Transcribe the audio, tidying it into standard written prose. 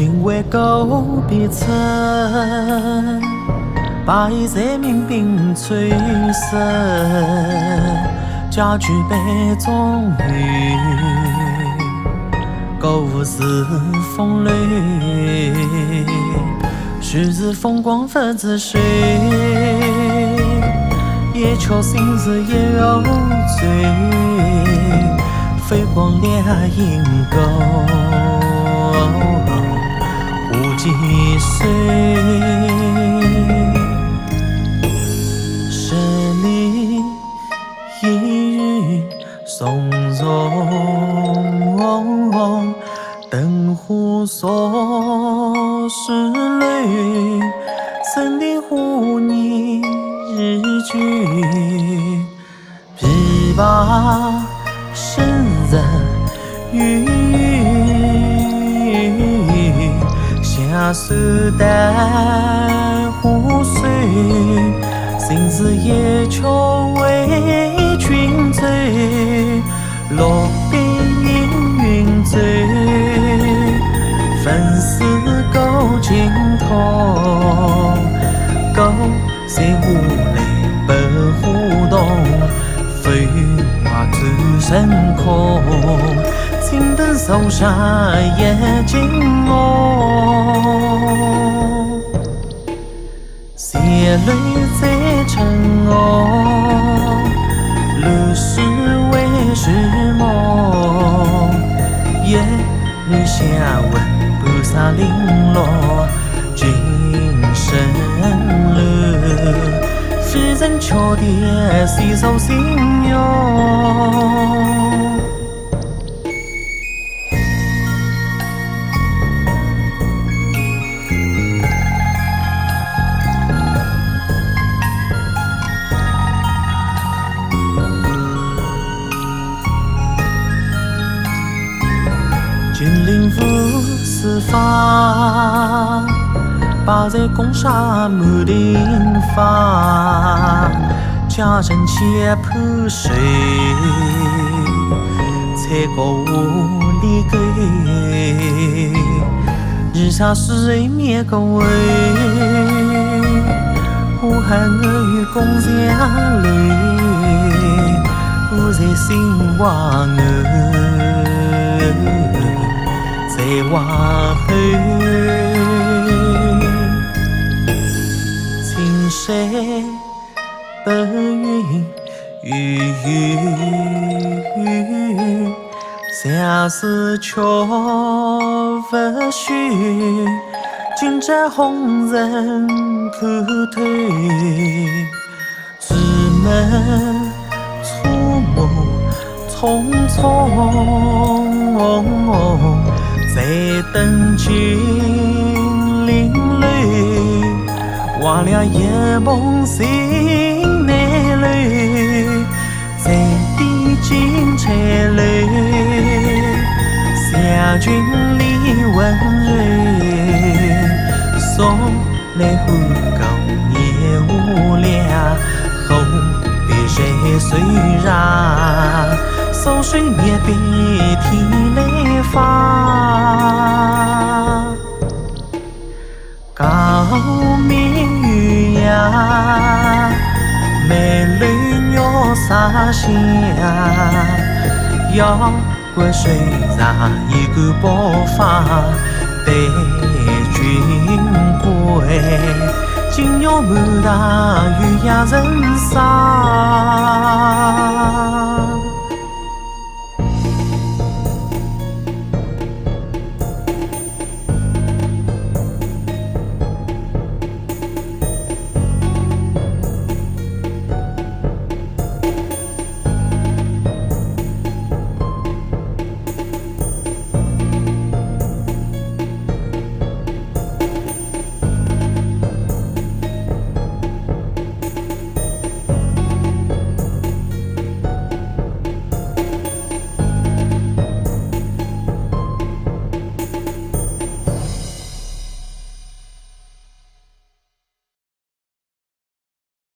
今为告别曾，百岁民兵催生，家具杯中雨，狗是风雷，须知风光不自水，夜秋心事也有醉，飞光烈影钩。无几岁，十里一日松茸，灯火烁石泪，森林湖泥日聚，琵琶声人语。下手淡湖水，心事夜秋为君醉，落笔应云醉，粉丝勾尽头，勾谁无泪白湖东，飞花自深空。青灯手下夜惊梦，血泪在成瓯，流逝为是梦。夜雨下闻菩萨零落，今生路，世人求蝶细手心用。金陵富四方，把在攻杀木林房，家人且铺水，采购无里给，日下是人灭个位，呼喊俄语共家里，不在心望在往后，青山白云雨雨，相思秋不许，今朝红人可退，纸门触目匆匆。在等金陵泪，忘了夜梦心难泪，在地金钗泪，下君里温蕊，送来后高年无量，后别谁虽然。手水灭笔天来发，高明玉呀，美女鸟撒下，要归水上一个爆发，待君归，今朝满大雨呀人伤。